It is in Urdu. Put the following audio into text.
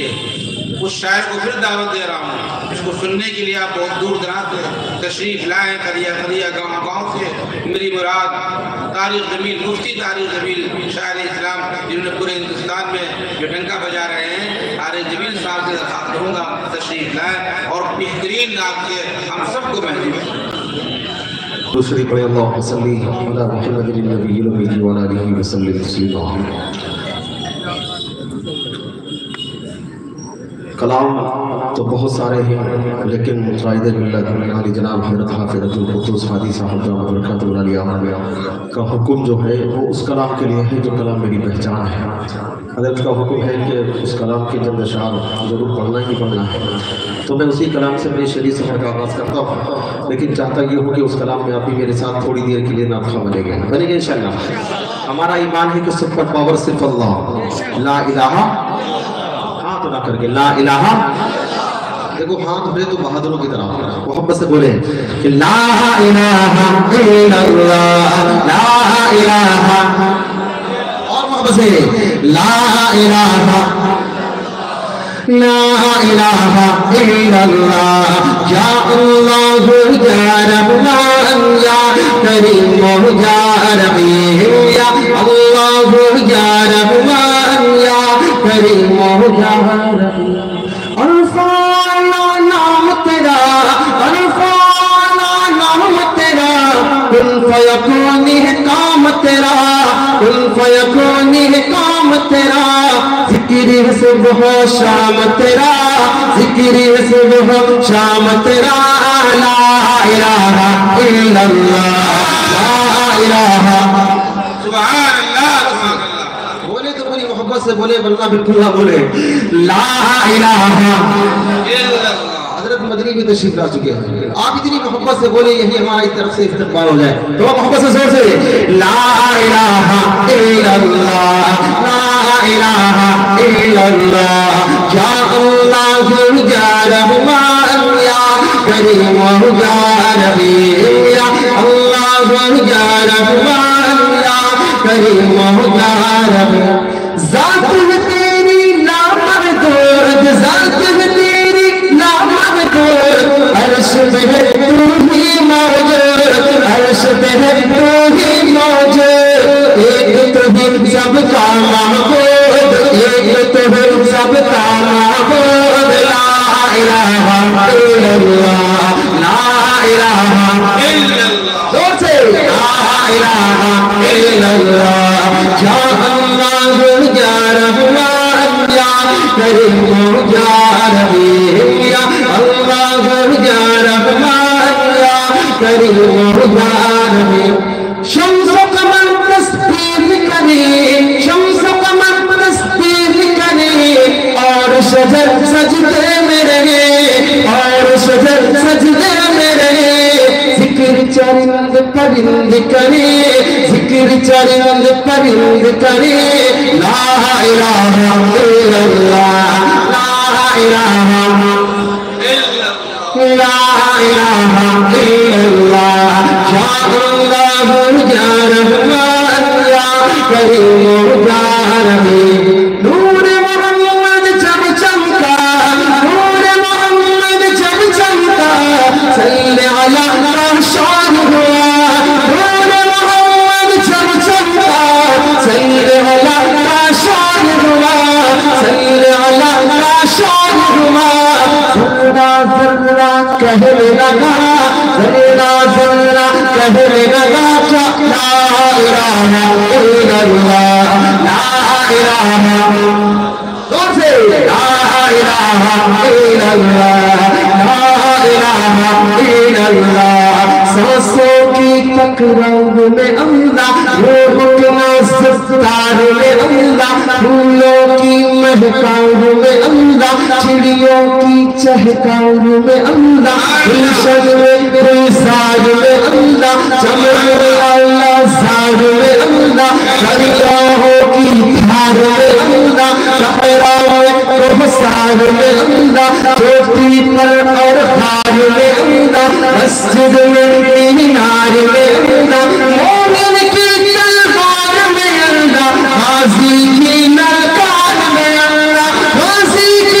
لیجئے، اس شاعر کو پھر دعوت دے رہا ہوں، اس کو سننے کے لیے آپ بہت دور دراز سے تشریف لائیں، خدیہ گاؤں سے میری مراد تاریخ جمیل، مفتی تاریخ جمیل شاعر اسلام جنہوں نے پورے ہندوستان میں جو ڈنکا بجا رہے ہیں، تاریخ جمیل صاحب سے درخواست کروں گا تشریف لائیں اور بہترین نعت سے ہم سب کو محظوظ کریں۔ دوسری پڑھے اللہم صلی علی محمد النبی الامی وعلی آلہ وسلم تسلیما۔ کلام تو بہت سارے ہیں، لیکن قائد ملت علی جناب حضرت حافظ القدس حادی صاحب دامت برکاتہ العالیہ کا حکم جو ہے وہ اس کلام کے لیے ہے جو کلام میری پہچان ہے۔ حضرت کا حکم ہے کہ اس کلام کے چند اشعار ضرور پڑھنا ہی پڑھنا ہے، تو میں اسی کلام سے اپنے شریع سفر کا آغاز کرتا ہوں، لیکن چاہتا یہ ہو کہ اس کلام میں آپ بھی میرے ساتھ تھوڑی دیر کے لیے نعت خواہ بنے گے انشاءاللہ۔ ہمارا ایمان ہے کہ سپر پاور صرف اللہ، لا الہ، ہاتھ اٹھا کر کے لا الہ، دیکھو ہاتھ اٹھے تو بہادروں کی طرح محبت سے بولے کہ لا الہ الا اللہ، لا الہ، اور محبت سے لا الہ، لا الہ الا اللہ، یا اللہ یا رحمان یا کریم یا رحیم، یا اللہ یا رحمان یا کریم یا رحیم۔ الفانا نام تیرا، الفانا نام تیرا، کن فیکون کام تیرا، کن فیکون کام تیرا، ذکری صبح شام تیرا، ذکری صبح شام تیرا، لا الہ الا اللہ، لا الہ، سبحان اللہ، سبحان اللہ، بولے تو پوری محبت سے بولے، ورنہ بالکل نہ بولے لا الہ الا اللہ۔ حضرت مدنی بھی تشریف لا چکے ہیں، آپ اتنی محبت سے بولے یہی ہماری طرف سے استقبال ہو جائے، تو محبت سے زور سے لا الہ الا اللہ، لا الہ الا اللہ، یا اللہ یا رحمان یا کریم یا رحیم، یا اللہ یا رحمان یا کریم یا رحیم۔ ذات ہے تیری لامحدود، ذات ہے تیری لامحدود، عرش پہ ہے تو ہی موجود، عرش پہ ہے تو ہی موجود، ایک تو ہی سب کا معبود، ایک تو ہی سب کا معبود، لا الہ الا اللہ، لا الہ الا اللہ، زور سے لا الہ الا اللہ، یا اللہ یا رحمان یا کریم یا رحیم، یا اللہ یا رحمان یا کریم یا رحیم۔ شمس و قمر تسبیح کریں، شمس و قمر تسبیح کریں، اور شجر سجدے میں رہے، اور شجر سجدے میں رہے، ذکر چرند پرند کرے، ذکر چرند پرند کرے، لا الہ الا اللہ، لا الہ لا الہ الا اللہ، یا اللہ یا رحمان یا کریم یا رحیم۔ نور محمد جب چمکا، نور محمد جب چمکا، صلی علی شان ہوا، نور محمد جب چمکا، صلی علی شان ہوا، صلی علی شان ہوا، ذرہ ذرہ کہنے لگا، ذرہ ذرہ کہنے لگا، لا الہ الا اللہ، لا الہ، زور سے لا الہ الا اللہ، لا الہ الا اللہ۔ سانسوں کی تکرار میں اللہ، روح کے ناستار میں اللہ، پھولوں کی مہکار میں اللہ، چڑیوں کی چہکار میں اللہ، گلشن میں گلزار میں اللہ، چمن میں اللہ زار میں اللہ، درگاہوں کی دھار میں اللہ، صحراؤں میں رخسار میں اللہ، چوٹی پر اور غار میں اللہ، مسجد میں مینار میں اللہ، مومن کی تلوار میں اللہ، غازی کی نلکار میں اللہ، غازی کی